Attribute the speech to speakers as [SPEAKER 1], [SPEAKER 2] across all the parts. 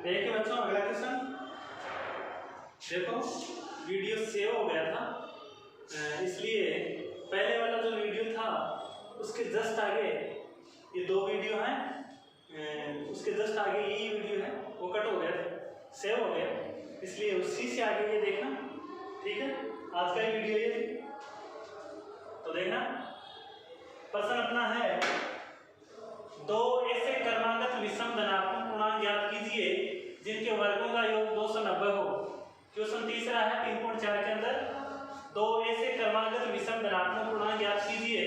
[SPEAKER 1] देखिए बच्चों अगला क्वेश्चन देखो, वीडियो सेव हो गया था इसलिए पहले वाला जो वीडियो था उसके जस्ट आगे ये दो वीडियो हैं, उसके जस्ट आगे ये वीडियो है वो कट हो गया था, सेव हो गया, इसलिए उसी से आगे ये देखना। ठीक है, आज का ये वीडियो ये तो देखना। प्रश्न अपना है, दो ऐसे क्रमागत विषम धनात्मक पूर्णांक ज्ञात कीजिए जिनके वर्गों का योग 290 हो। क्वेश्चन तीसरा है 3.4 के अंदर, दो ऐसे क्रमागत विषम धनात्मक पूर्णांक ज्ञात कीजिए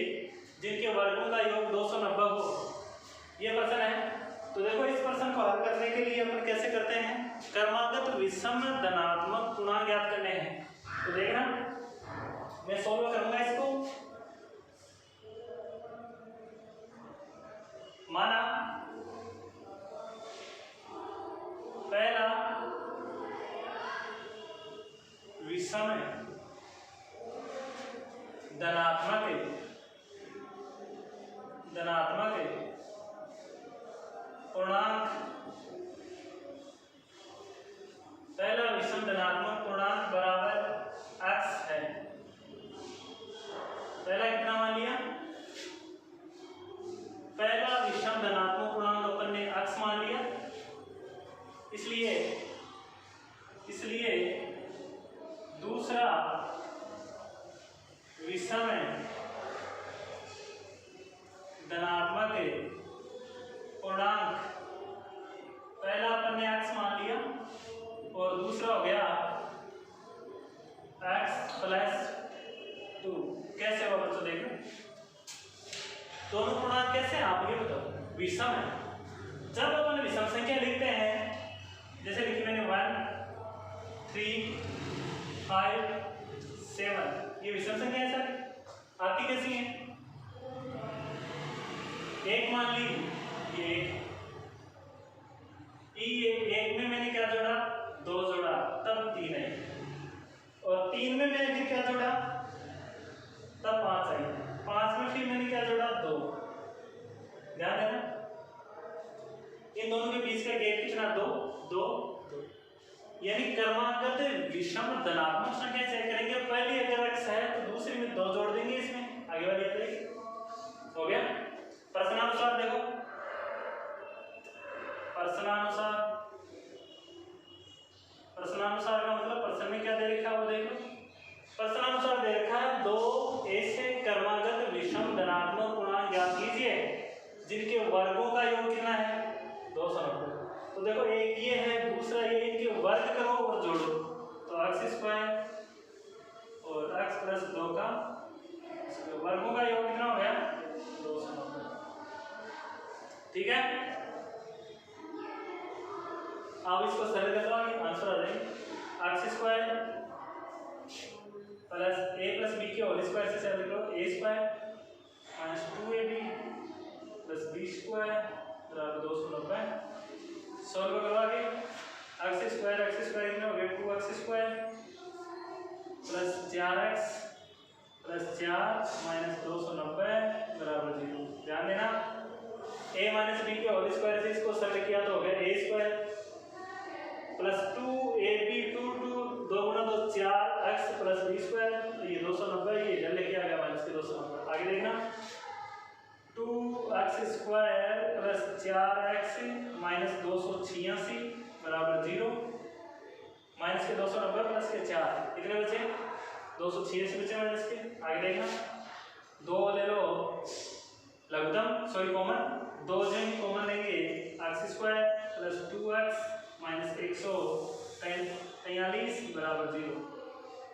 [SPEAKER 1] जिनके वर्गों का योग 290 हो। यह प्रश्न है। तो देखो इस प्रश्न को हल करने के लिए अपन कैसे करते हैं, क्रमागत विषम धनात्मक पूर्णांक ज्ञात करने हैं। तो देखना मैं सॉल्व करूंगा इसको। माना पहला विषम धनात्मक पूर्णांक, पहला विषम धनात्मक पूर्णांक बराबर x है। पहला कितना मान लिया, पहला विषम धनात्मक पूर्णांक अपन ने x मान लिया, इसलिए दूसरा विषम धनात्मक पूर्णांक, पहला अपन ने x मान लिया और दूसरा हो गया x प्लस 2। कैसे होगा बच्चों देखो, दोनों पूर्णांक कैसे हैं आप ये बताओ, विषम है। जब अपन विषम संख्या लिखते हैं, जैसे लिखी मैंने 1 3 5 7, ये विषम संख्या है सर, आपकी कैसी है, एक मान ली, ये एक में मैंने क्या जोड़ा, 2 जोड़ा, तब 3 है, और 3 में मैंने फिर क्या जोड़ा, तब 5 आई, 5 में फिर मैंने क्या जोड़ा, 2। ध्यान देना इन दोनों के बीच का गैप कितना, 2। यानी क्रमागत विषम धनात्मक संख्या चेक करेंगे, पहली अगर x है तो दूसरी में 2 जोड़ देंगे, इसमें आगे वाली हो गया। प्रश्नानुसार देखो, प्रश्नानुसार का मतलब प्रश्न में क्या दे रखा है वो देख लो। प्रश्नानुसार दे रखा है, दो ऐसे क्रमागत विषम धनात्मक पूर्णांक ज्ञात कीजिए जिनके वर्गों का योग कितना है, 290। तो देखो एक ये है, दूसरा ये, इनके वर्ग करो और जोड़ो, तो x² और x प्लस 2 का वर्गों का योग कितना हो गया, 290। ठीक है, अब इसको सरल कर लो, आंसर आ जाएगा x² plus a plus b के होल स्क्वायर से सरल करो, a² minus 2ab plus b² बराबर 290। सॉल्व करो आगे, x² कितना हो गया, 2x² plus 4x plus 4 minus 290 बराबर 0। ध्यान देना a माइनस b के होल स्क्वायर से इसको सरल किया तो हो गया a² प्लस 2ab 2 गुना 2 4x प्लस b², ये 290, ये इधर लेके आ गया माइनस के 290। आगे देखना 2x² प्लस 4x माइनस 286 बराबर 0, माइनस के 290 प्लस के 4, कितने बचे, 286 बचे माइनस के। आगे देखना 2 ले लो लघुत्तम, सॉरी कॉमन, 2 जो कॉमन लेंगे, x² प्लस 2x माइनस 143 बराबर 0।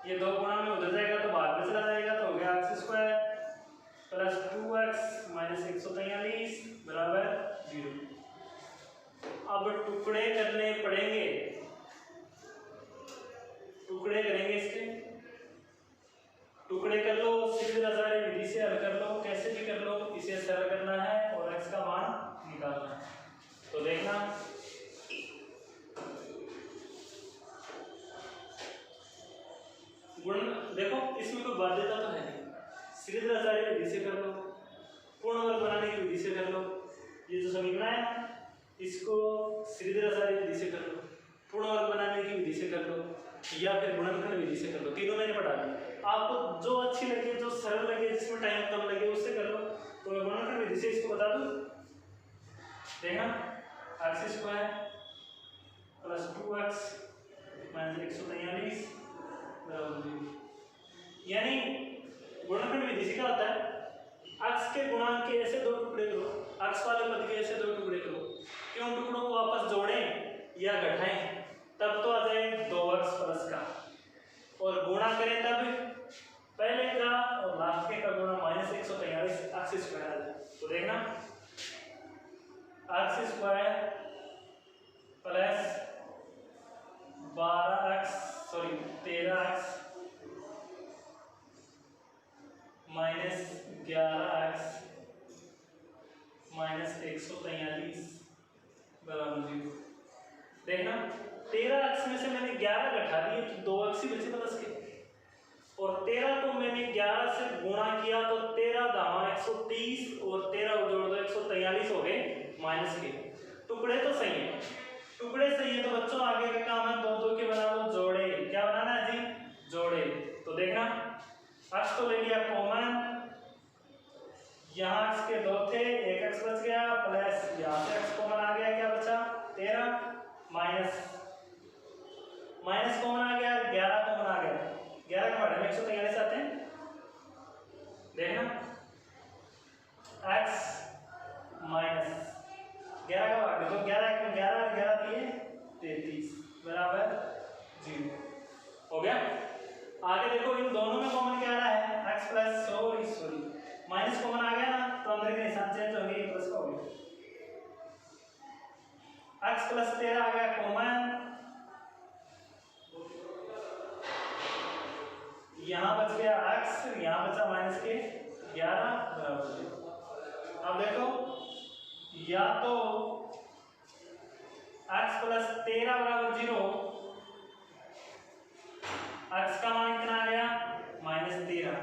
[SPEAKER 1] ये 2 गुणा में उधर जाएगा तो बाद में चला जाएगा, तो हो गया x² प्लस 2x माइनस 143 बराबर 0। अब टुकड़े करने पड़ेंगे, टुकड़े करेंगे इसके, टुकड़े कर लो, सीधे आचार्य विधि से हल कर लो, कैसे भी कर लो, इसे सरल करना है और x का मान निकालना है। तो देखना गुण, देखो इसमें कोई बाध्यता तो है नहीं, सीधे आचार्य विधि से कर लो, पूर्ण वर्ग बनाने की विधि से कर लो। ये जो समीकरण है इसको सीधे-सादी विधि से कर लो, पूर्ण वर्ग बनाने की विधि से कर लो, या फिर गुणनखंड विधि से कर लो। तीनों मैंने पढ़ा दी, आपको जो अच्छी लगे, जो सरल लगे, जिसमें टाइम कम लगे उससे कर लो। तो मैं गुणनखंड विधि से इसको बता दूं, देखना x square plus 2x minus 143 बराबर 0। यानी गुणनखंड विधि से क्या होता है, x के गुणांक के ऐसे दो टुकड़े करो, x वाले पद के ऐसे दो टुकड़े करो कि उन टुकड़ों को वापस जोड़ें या घटाएं, तब तो आ जाए 2x प्लस का, और गुणा करें तब पहले का और लास्ट के का गुणा माइनस 143 x स्क्वायर आ जाए। तो देखना x square plus 13x minus 11x minus 143 बराबर 0। देखना 13x में से मैंने 11 घटा दिए तो 2x ही बचे प्लस के, और 13 को मैंने 11 से गुणा किया तो 13 दामा 130 और 13 जोड़ दो 143 हो गए माइनस के। टुकड़े तो सही है, टुकड़े सही है, तो बच्चों आगे का काम है 2 2 के बना लो जोड़े। क्या बनाना है जी, जोड़े। तो देखना x तो ले लिया कॉमन, यहाँ x के 2 थे, एक x बच गया, प्लस यहाँ से x कॉमन आ गया, क्या बचा 13 माइनस कॉमन आ गया, 11 कॉमन आ गया, 11 के बारे में 143 आते हैं। देखना x माइनस 11 का भाग देखो, 11 में 11 11 दिए 33 बराबर 0 हो गया। आगे देखो इन दोनों में कॉमन क्या आ रहा है, x plus sorry minus common आ गया ना, तो अंदर के निशान चेंज होंगे, प्लस का हो गया, x प्लस 13 आ गया कॉमन, यहाँ बच गया x, यहाँ बचा माइनस के 11 बराबर 0। अब देखो या तो x प्लस 13 बराबर 0, x का मान कितना आ गया माइनस 13,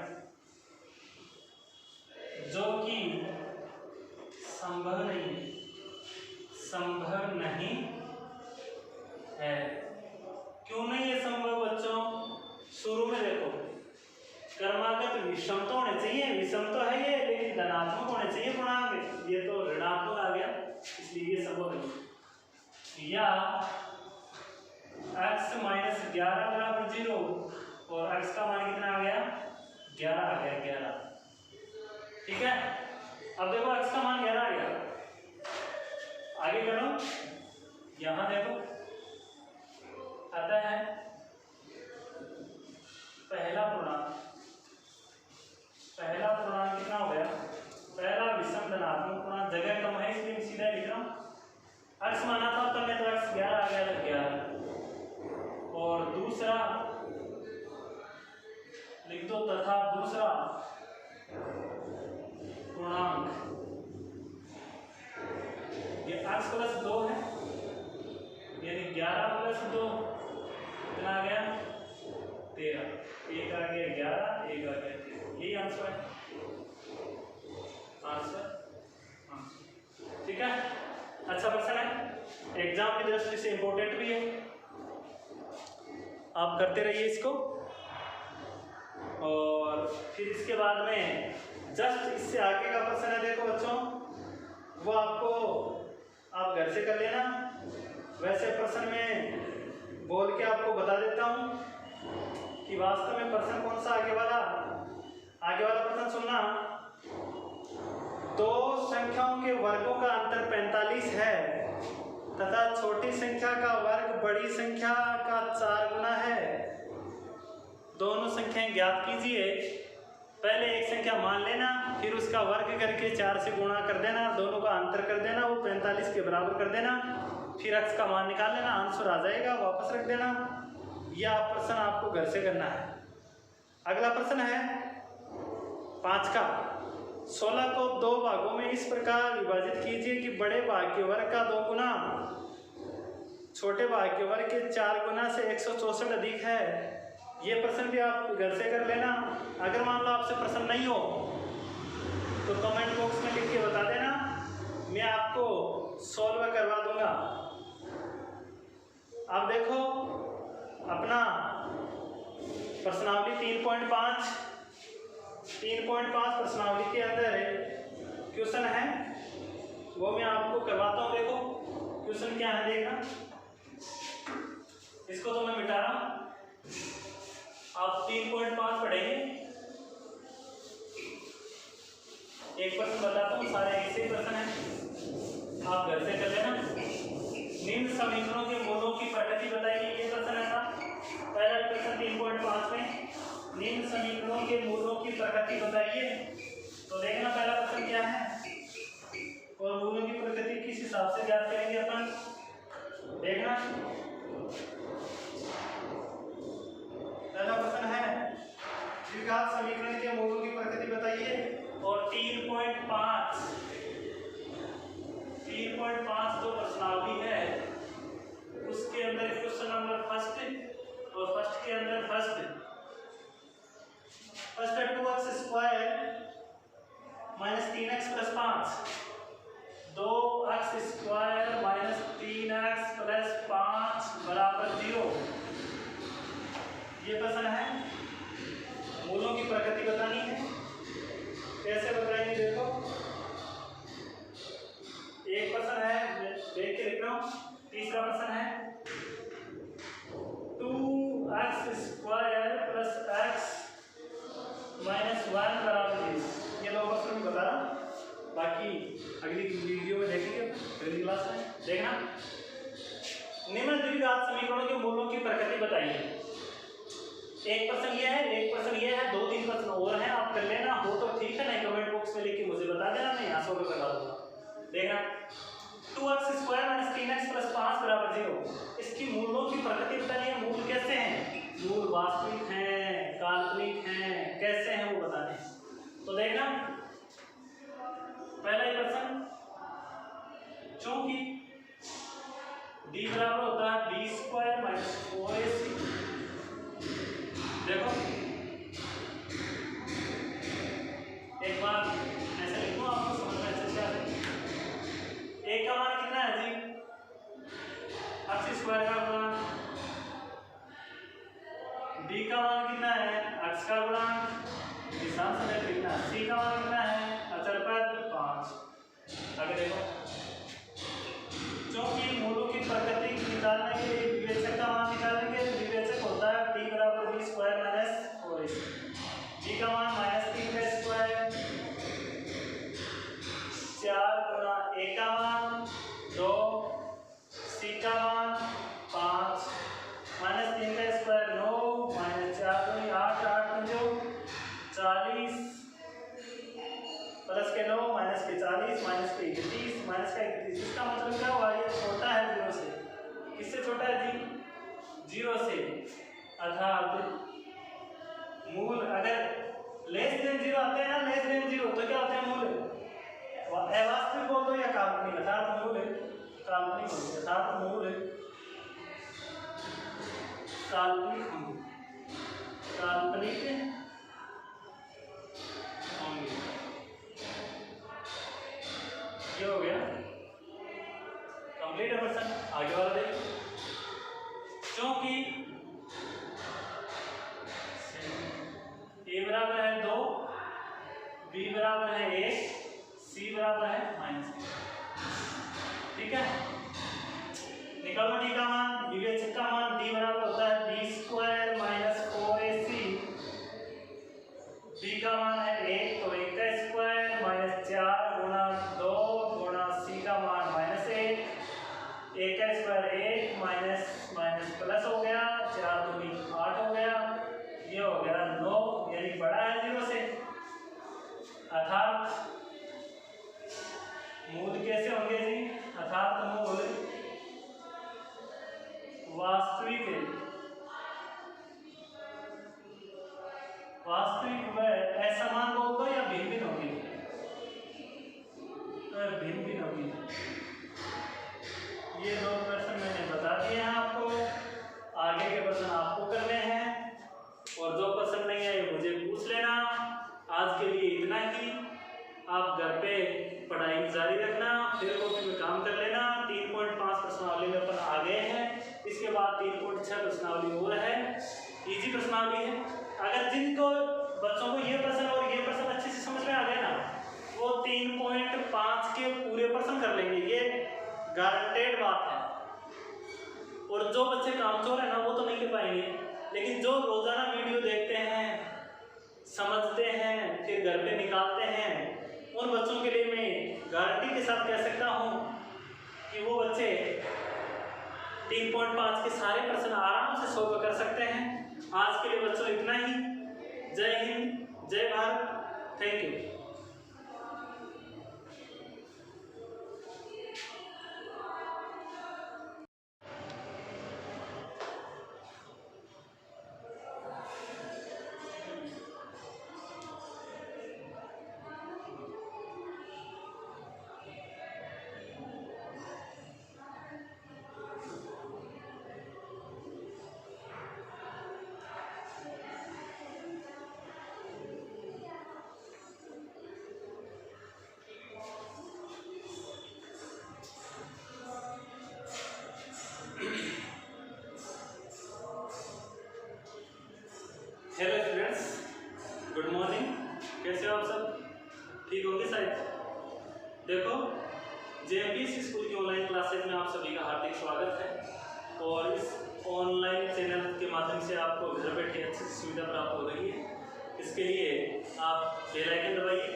[SPEAKER 1] जो कि संभव नहीं है। क्यों नहीं है संभव बच्चों, शुरू में देखो क्रमागत विषम तो होने चाहिए, विषम तो है ये, लेकिन धनात्मक होने चाहिए गुणांक, ये तो ऋणात्मक आ गया, इसलिए ये संभव नहीं। या x माइनस 11 बराबर 0 और x का मान कितना आ गया 11 आ गया 11, ठीक है। अब देखो x का मान 11 आ गया, आगे करो, यहां देखो आता है पहला पूर्णांक कितना हो गया, पहला विषम धनात्मक पूर्णांक, जगह कम है इसलिए सीधा लिख रहा हूं, x माना था तब मैं तो x 11 आ गया 11, और दूसरा लिख दो तथा दूसरा पूर्णांक ये x प्लस 2 है, यानी 11 प्लस 2 कितना आ गया 13, एक आ गया 11, एक आ गया 13, यही आंसर है, ठीक है। अच्छा प्रश्न है, एग्जाम की दृष्टि से इंपॉर्टेंट भी है, आप करते रहिए इसको। और फिर इसके बाद में जस्ट इससे आगे का प्रश्न है, देखो बच्चों वो आपको आप घर से कर लेना, वैसे प्रश्न में बोल के आपको बता देता हूं कि वास्तव में प्रश्न कौन सा आगे वाला प्रश्न सुनना। दो संख्याओं के वर्गों का अंतर 45 है तथा छोटी संख्या का वर्ग बड़ी संख्या का 4 गुना है, दोनों संख्याएं ज्ञात कीजिए। पहले एक संख्या मान लेना, फिर उसका वर्ग करके 4 से गुणा कर देना, दोनों का अंतर कर देना, वो 45 के बराबर कर देना, फिर x का मान निकाल लेना, आंसर आ जाएगा, वापस रख देना। यह प्रश्न आपको घर से करना है। अगला प्रश्न है 5 का, 16 को 2 भागों में इस प्रकार विभाजित कीजिए कि बड़े भाग के वर्ग का 2 गुना छोटे भाग के वर्ग के 4 गुना से 164 अधिक है। ये प्रश्न भी आप घर से कर लेना। अगर मान लो आपसे प्रश्न नहीं हो तो कमेंट बॉक्स में लिख के बता देना, मैं आपको सॉल्व करवा दूंगा। अब देखो अपना प्रश्नावली 3.5 प्रश्नावली के अंदर क्वेश्चन है, वो मैं आपको करवाता हूँ। देखो क्वेश्चन क्या है, देखना। इसको तो मैं मिटा रहा हूँ, आप 3.5 पढ़ेंगे। एक प्रश्न बताता हूँ, सारे एक से प्रश्न है, आप घर से कर लेना। निम्न समीकरणों के मूलों की प्रकृति बताइए, ये प्रश्न है था पहला प्रश्न 3.5 में। निम्न समीकरणों के मूलों की प्रकृति बताइए। तो देखना पहला प्रश्न क्या है और मूलों की प्रकृति किस हिसाब से ज्ञात करेंगे अपन, देखना। पहला प्रश्न है द्विघात समीकरण के मूलों की प्रकृति बताइए। और 3.5 जो प्रश्नावली है उसके अंदर क्वेश्चन नंबर फर्स्ट, और फर्स्ट के अंदर first 2x² minus 3x plus 5, 2x² minus 3x plus 5 बराबर 0। ये प्रश्न है, मूलों की प्रकृति बतानी है। कैसे बताएंगे, देखो एक प्रश्न है, देख के लिख रहा हूँ। तीसरा प्रश्न है 2x² प्लस x माइनस 1 बराबर 0। ये दो प्रश्न मैं बता रहा हूँ, बाकी अगली वीडियो में देखेंगे, अगली क्लास में देखना। निम्न द्विघात समीकरणों के मूलों की प्रकृति बताइए। एक प्रश्न ये है, एक प्रश्न ये है, 2-3 प्रश्न और हैं, आप कर लेना। हो तो ठीक है, नहीं कमेंट बॉक्स में लिख के मुझे बता देना, मैं यहाँ सॉल्व करवा दूंगा। देखना 2x² माइनस 3x प्लस 5 बराबर 0। इसकी मूलों की प्रकृति बतानी है। मूल कैसे हैं, मूल वास्तविक हैं, काल्पनिक हैं, कैसे हैं वो बताने हैं। तो देखना पहला ही प्रश्न, चूंकि d बराबर होता है b² माइनस 4ac। देखो एक बार ऐसे लिखो, आपको समझ में अच्छे से आ जाए। a का मान कितना है जी, x² का गुणांक। b का मान कितना है, x का गुणांक। निशान से लिखना। c का मान कितना है, अचर पद 5। आगे देखो, क्योंकि मूलों की प्रकृति निकालने के लिए विवेचक का मान निकालेंगे। विवेचक होता है d बराबर b² माइनस 4ac। g का मान माइनस 3 का स्क्वायर, 4 गुणा a का मान 2, c का मान 5, माइनस 3 का स्क्वायर 9, माइनस 4 दूनी 8, 8 पंजो 40, प्लस के 9, माइनस के 40, माइनस के 31, माइनस का 31। इसका मतलब क्या हुआ, ये छोटा है 0 से। किससे छोटा है जी, 0 से। अर्थात मूल अगर लेस देन 0 आते हैं ना, लेस देन 0, तो क्या होते हैं मूल, अवास्तविक बोल दो या काल्पनिक। अर्थात मूल काल्पनिक होंगे, अर्थात मूल काल्पनिक होंगे, काल्पनिक होंगे। ये हो गया कंप्लीट प्रश्न। आगे वाला देखो, क्योंकि a बराबर है 2, b बराबर है 1, c बराबर है -1। ठीक है, निकालो d का मान। विवेचक का मान d बराबर होता है b² माइनस 4ac। b का मान है 1, तो 1 का स्क्वायर माइनस 4 गुणा 2 गुणा c का मान -1। 1 का स्क्वायर 1, माइनस माइनस प्लस हो गया, 4 दूनी 8 हो गया, ये हो गया 9, यानी बड़ा है 0 से। अर्थात मूल कैसे होंगे जी, अर्थात मूल वास्तविक व असमान बोल दो या भिन्न भिन्न होगी, भिन्न भिन्न होगी। ये दो प्रश्न मैंने बता दिए हैं आपको, आगे के प्रश्न आपको करने हैं, और जो प्रश्न नहीं है ये मुझे पूछ लेना। आज के लिए इतना ही, आप घर पे पढ़ाई जारी रखना, फिर कॉपी में काम कर लेना। 3.5 प्रश्नावली में अपन आ गए हैं, इसके बाद 3.5 के पूरे पर्सन कर लेंगे, ये गारंटेड बात है। और जो बच्चे कामचोर है ना वो तो नहीं कर पाएंगे, लेकिन जो रोजाना वीडियो देखते हैं, समझते हैं, फिर घर पे निकालते हैं, उन बच्चों के लिए मैं गारंटी के साथ कह सकता हूँ कि वो बच्चे 3.5 के सारे प्रश्न आराम से सॉल्व कर सकते हैं। आज के लिए बच्चों इतना ही। जय हिंद, जय Bharat, thank you. Hello students, good morning. कैसे हो आप सब? ठीक होंगे शायद। देखो, JMPSC स्कूल की ऑनलाइन क्लासेज में आप सभी का हार्दिक स्वागत है। और इस ऑनलाइन चैनल के माध्यम से आपको घर बैठे अच्छी सुविधा प्राप्त हो रही है। इसके लिए आप बेल आइकन दबाइए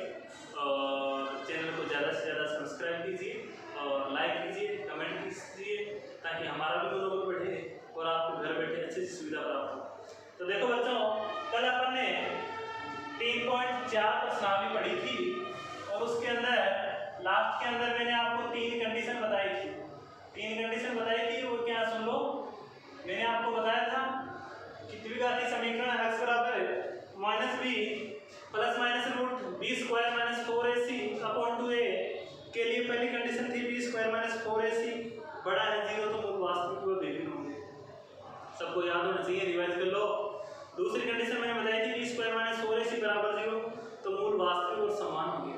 [SPEAKER 1] और चैनल को ज़्यादा से ज़्यादा सब्सक्राइब कीजिए और लाइक कीजिए, कमेंट कीजिए, ताकि हमारा भी मनोबल बढ़े और आपको घर बैठे अच्छी सुविधा प्राप्त हो। तो देखो बच्चों, कल अपन ने 3.4 प्रश्नावली पढ़ी थी और उसके अंदर लास्ट के अंदर मैंने आपको 3 कंडीशन बताई थी। 3 कंडीशन बताई थी, वो क्या सुन लो। मैंने आपको बताया था कि द्विघाती समीकरण x बराबर -b plus minus root b square minus 4ac upon 2a के लिए पहली कंडीशन थी b स्क्वायर माइनस 4ac बड़ा है 0 तो मूल वास्तविक व भिन्न होंगे। सबको याद होना चाहिए, रिवाइज कर लो। दूसरी कंडीशन मैंने बताई थी b स्क्वायर माइनस 4ac बराबर 0 तो मूल वास्तविक और समान होंगे,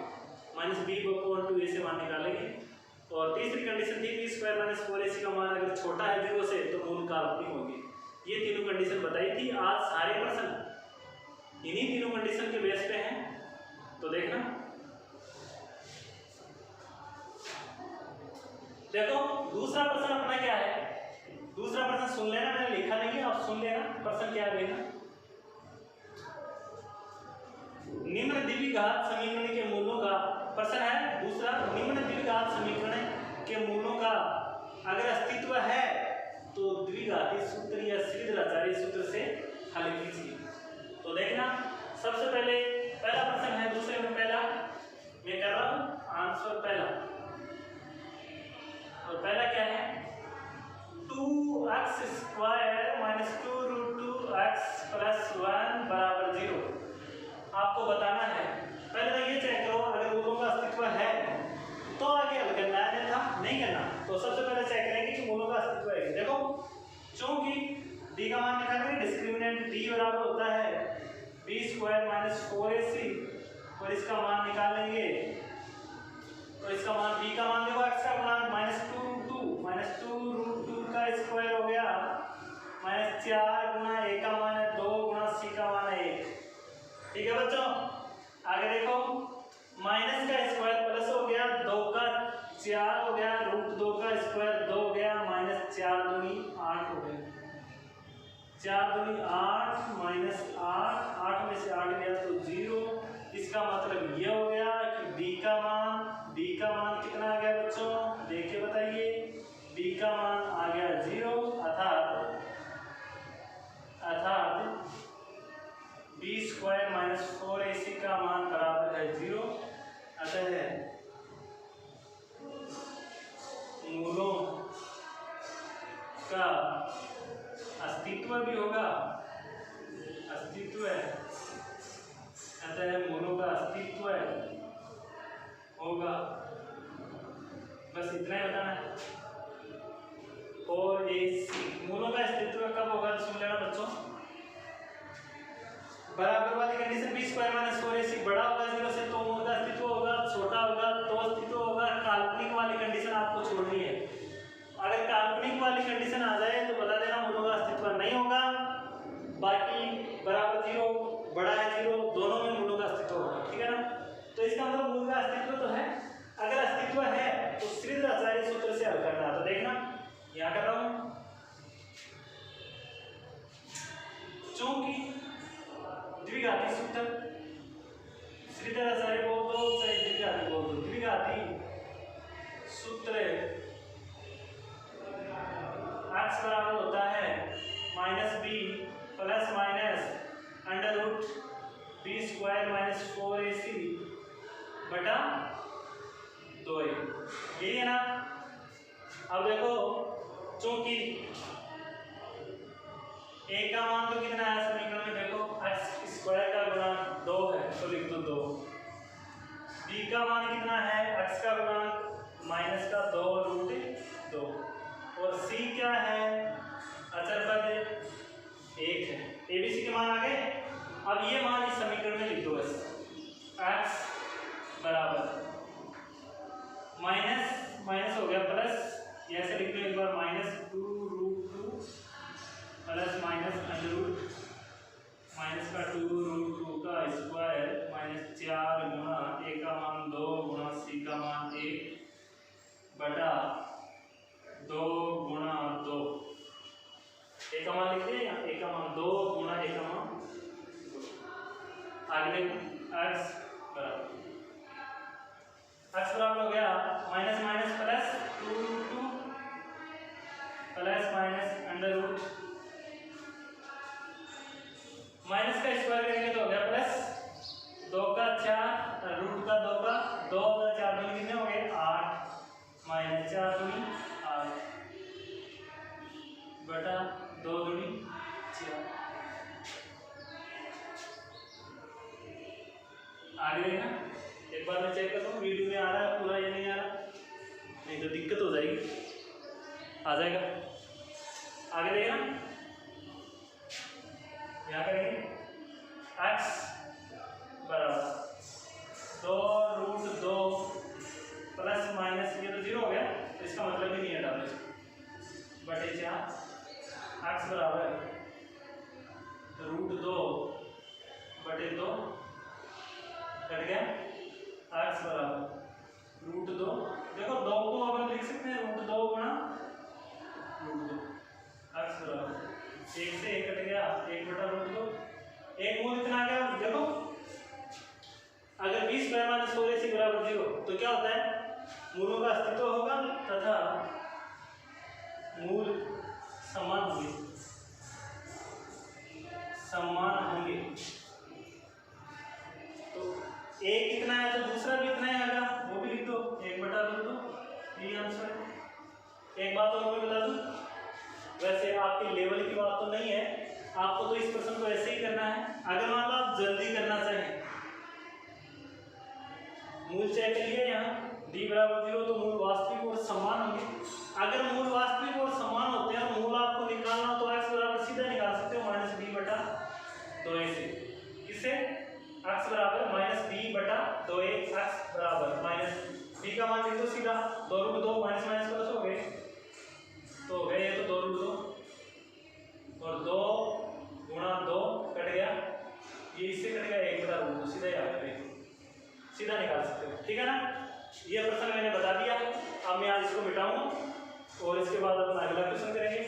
[SPEAKER 1] माइनस b अपॉन 2a से मान निकालेंगे। और तीसरी कंडीशन थी b स्क्वायर माइनस 4ac का मान अगर छोटा है 0 से तो मूल काल्पनिक होंगे। ये तीनों कंडीशन बताई थी। आज सारे प्रश्न इन्हीं तीनों कंडीशन के बेस पे हैं, तो देखना। देखो दूसरा प्रश्न अपना क्या है। दूसरा प्रश्न सुन लेना, मैंने लिखा नहीं है, आप सुन लेना प्रश्न क्या देना। निम्न द्विघात समीकरण के मूलों का प्रश्न है दूसरा। निम्न द्विघात समीकरण के मूलों का अगर अस्तित्व है तो द्विघाती सूत्र या श्रीधराचार्य सूत्र से हल कीजिए। तो देखना, सबसे पहले पहला प्रश्न है, दूसरे में पहला मैं कर रहा हूं आंसर पहला। और पहला क्या है, 2x square minus 2 root 2x plus 1 बराबर 0 आपको बताना है। पहले तो ये चेक करो अगर मूलों का अस्तित्व है तो आगे हल करना है, अन्यथा नहीं करना। तो सबसे पहले चेक करेंगे कि मूलों का अस्तित्व है। देखो, चूंकि d का मान निकालेंगे, डिस्क्रिमिनेंट d बराबर होता है b स्क्वायर माइनस 4ac और इसका मान निकालेंगे तो इसका मान b का मान देखो, x का मान माइनस 2 रूट 2 का स्क्वायर हो गया माइनस 4 गुना a का मान है 2 गुना c का मान है 1। ठीक है बच्चों, आगे देखो, माइनस का स्क्वायर प्लस हो गया 2 का 4 हो गया रूट 2 का स्क्वायर 2 हो गया माइनस 4 दूनी 8 हो गया, 4 दूनी 8 माइनस 8 में से 8 गया तो 0। इसका मतलब ये हो गया कि d का मान कितना आ गया बच्चों, देख के बताइए। d का मान आ गया 0, अर्थात b स्क्वायर माइनस 4ac का मान बराबर है 0। अतः मूलों का अस्तित्व भी होगा, अस्तित्व है, अतः मूलों का अस्तित्व होगा। बस इतना ही बताना है। और मूलों का अस्तित्व कब होगा सुन लेना बच्चों। बराबर वाली condition b square minus 4ac बड़ा होगा 0 से तो मूल का अस्तित्व होगा, छोटा होगा तो अस्तित्व होगा। काल्पनिक वाली कंडीशन आपको छोड़नी है। अगर काल्पनिक वाली कंडीशन आ जाए तो बता देना मूलों का अस्तित्व नहीं होगा। बाकी बराबर 0 बड़ा है 0 दोनों में मूलों का अस्तित्व होगा। ठीक है ना। तो इसका मतलब मूल का अस्तित्व तो है। बी स्क्वायर माइनस 4ac बटा 2a, यही है ना। अब देखो चूंकि a का मान तो कितना है समीकरण में, देखो x स्क्वायर का गुणांक 2 है तो लिख दो 2, b का मान कितना है x का गुणांक माइनस का 2 रूट 2, और c क्या है अचर पद 1 है। abc के मान आ गए। अब ये मान इस समीकरण में लिख दो बस, x बराबर माइनस माइनस हो गया प्लस, ऐसे लिख लो एक बार, -2 root 2 plus minus under root minus का 2 रूट 2 का स्क्वायर माइनस 4 गुणा a का मान 2 गुणा c का मान 1 बटा 2 गुणा 2, a का मान लिख दिया, a का मान 2 गुणा a का मान 2, आगे x बराबर हो गया minus minus plus 2 root 2 plus minus under root minus का स्क्वायर करेंगे तो हो गया प्लस 2 का 4 रूट का 2 का 2 और 4 दूनी कितने हो गए 8 माइनस 4 दूनी 8 बटा 2 दूनी 4। आगे देखना, एक बार मैं चेक करता हूँ वीडियो में आ रहा है पूरा या नहीं आ रहा, नहीं तो दिक्कत हो जाएगी, आ जाएगा। आगे देखना, यहाँ करेंगे x बराबर 2 रूट 2 प्लस माइनस, ये तो 0 हो गया तो इसका मतलब ही नहीं है डालो बटे 4, x बराबर रूट 2 बटे 2 कट गया, x बराबर रूट 2, देखो 2 को अपन लिख सकते हैं रूट 2 गुणा रूट 2, x बराबर 1 से 1 कट गया 1 बटा रूट 2, एक मूल इतना आ गया। देखो अगर 20 स्क्वायर माइनस 4ac बराबर 0 तो क्या होता है, मूलों का अस्तित्व होगा तथा मूल समान होंगे, तो एक कितना है तो दूसरा भी इतना ही आएगा, वो भी लिख दो 1 बटा रूट 2, ये आंसर है। एक बात और मैं बता दूं, वैसे आपके लेवल की बात तो नहीं है, आपको तो इस प्रश्न को ऐसे ही करना है। अगर मान लो आप जल्दी करना चाहें, मूल चेक करिए, यहाँ d बराबर 0 तो मूल वास्तविक और समान होंगे। अगर मूल वास्तविक और समान होते हैं और मूल आपको निकालना हो तो x बराबर सीधा निकाल सकते हो -b बटा 2a से, किससे x बराबर -b बटा 2a, x बराबर -b का मान लिख दो सीधा, 2 रूट 2 माइनस माइनस प्लस हो गए तो हो गए ये तो 2 रूट 2 और 2 गुणा 2 कट गया, ये इससे कट गया 1 बटा रूट 2, सीधा ही आ गया, सीधा निकाल सकते हो, ठीक है ना। ये प्रश्न मैंने बता दिया, अब मैं आज इसको मिटाऊंगा और इसके बाद अपना अगला क्वेश्चन करेंगे।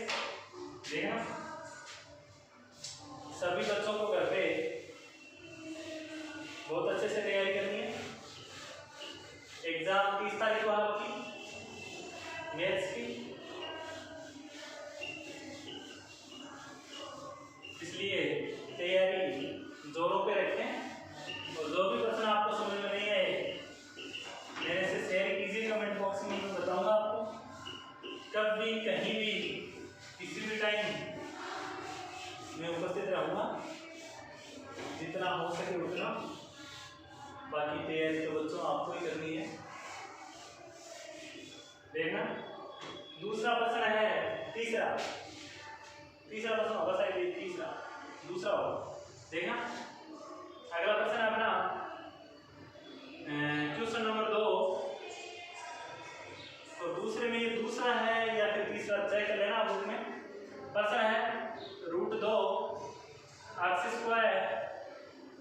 [SPEAKER 1] देखना सभी बच्चों को घर पे बहुत अच्छे से तैयारी करनी है, एग्जाम 30 तारीख को आपकी मैथ्स की, इसलिए तैयारी जोरों पे रखें और जो भी प्रश्न आपको समझ में नहीं आए मेरे से शेयर कीजिए कमेंट बॉक्स में, मैं बताऊंगा आपको, कब भी कहीं भी किसी भी टाइम मैं उपस्थित रहूँगा, जितना हो सके उतना। बाकी तैयारी तो बच्चों आपको ही करनी है। देखना दूसरा प्रश्न है, तीसरा प्रश्न होगा शायद ये दूसरा होगा। देखना अगला प्रश्न है अपना क्वेश्चन नंबर 2, तो दूसरे में ये दूसरा है या फिर तीसरा चेक कर लेना बुक में। प्रश्न है root 2 x square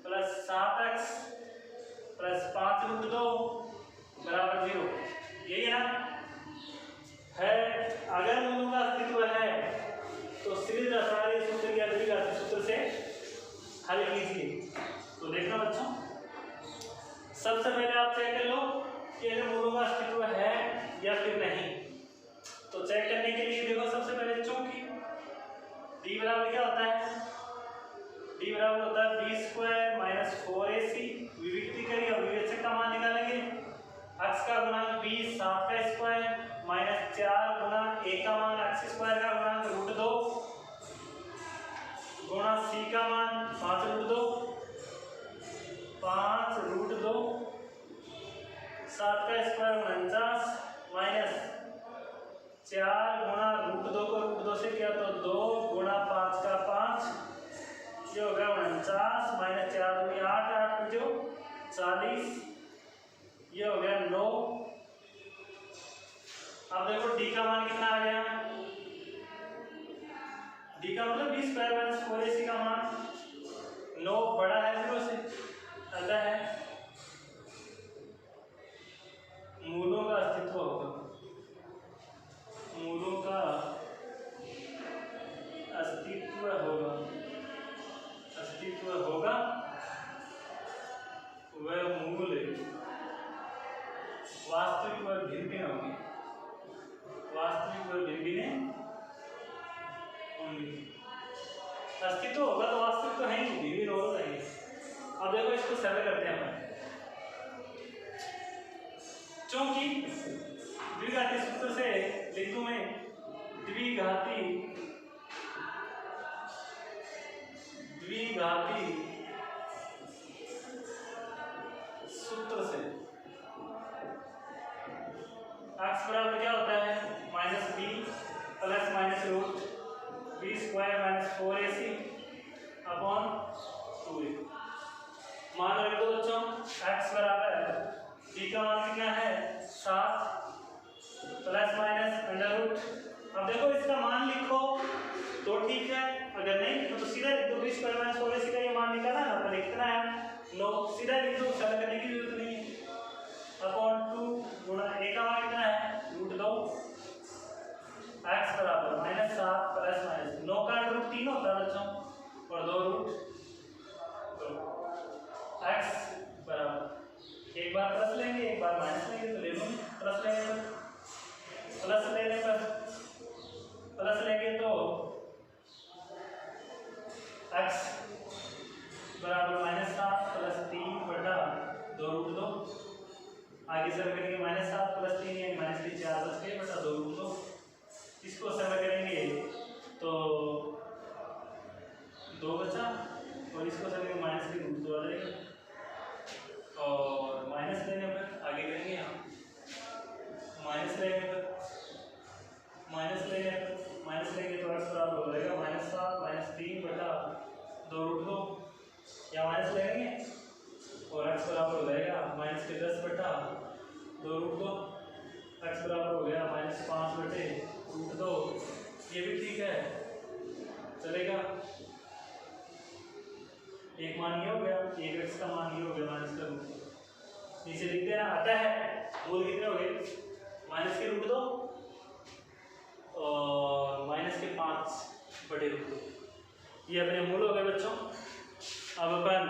[SPEAKER 1] plus 7x plus 5 root 2 बराबर 0, यही है ना। है अगर मूलों का अस्तित्व है तो सीरीज आसानी सूत्र या द्विघाती सूत्र से हल कीजिए। तो देखना बच्चों, सबसे पहले आप चेक कर लो कि अगर मूलों का अस्तित्व है या फिर नहीं। तो चेक करने के लिए देखो सबसे पहले चूंकि d बराबर क्या होता है, d डी बराबर होता है बी स्क्वायर माइनस 4ac। विविक्ति करिए और विवेचक का मान निकालेंगे। x का गुणांक b 7 का स्क्वायर माइनस 4 गुना a का मान x स्क्वायर का गुणांक √2 गुणा c का मान 5 √2 7 का स्क्वायर 49 माइनस 4 गुणा √2 को √2 से किया तो 2 गुणा 5 का 5, ये हो गया 49 माइनस 4 दूनी 8, 8 जो 40, ये हो गया 9। अब देखो डी का मान कितना आ गया, डी का मतलब बी स्क्वायर माइनस 4ac का मान 9 बड़ा है 0 से, अतः है मूलों का अस्तित्व होगा, मूलों का अस्तित्व होगा, अस्तित्व होगा वह मूल वास्तविक व भिन्न होंगे, वास्तविक व भिन्न होंगे। अस्तित्व होगा तो वास्तविक तो है ही, भिन्न हो जाएंगे। अब देखो इसको सरल करते हैं अपन, क्योंकि द्विघाती सूत्र से लिखूं मैं द्विघाती सूत्र से x बराबर क्या होता है minus b plus minus root b square minus 4ac upon 2a। मान रख दो बच्चों x बराबर b का मान कितना है 7 प्लस माइनस अंडर रूट। अब देखो इसका मान लिखो तो ठीक है, अगर नहीं लिखो तो सीधा लिख दो, बी स्क्वायर माइनस 4ac का ये मान निकाला ना, तो कितना है 9, सीधा लिख दो, सरल करने की जरूरत नहीं है। अपॉन 2 गुणा a का मान कितना है √2, x बराबर माइनस 7 प्लस माइनस 9 का रूट 3 होता है बच्चों, और 2 रूट x बराबर एक बार प्लस लेंगे एक बार माइनस लेंगे, तो ले लो प्लस लेंगे तो प्लस लेने पर प्लस लेंगे तो x बराबर माइनस 7 प्लस 3 बटा 2 √2, आगे सरल करेंगे माइनस 7 प्लस 3 यानी माइनस 3 4 बच गए बटा 2 √2। इसको सरल करेंगे तो 2 बचा, और इसको सरल करेंगे माइनस 3 √2 आ जाएगा, और माइनस लेने पर आगे करेंगे हम माइनस लेने पर माइनस लेंगे तो x बराबर हो जाएगा माइनस 7 माइनस 3 बटा 2 √2, या माइनस लेंगे और x बराबर हो जाएगा माइनस के 10 बटा 2 √2, x बराबर हो गया माइनस 5 बटे √2। ये भी ठीक है, चलेगा। एक मान ये हो गया, एक x का मान ये हो गया माइनस का √2, नीचे लिख देना। आता है मूल कितने हो गए माइनस के √2 और माइनस के 5 बटे √2, ये अपने मूल हो गए बच्चों। अब अपन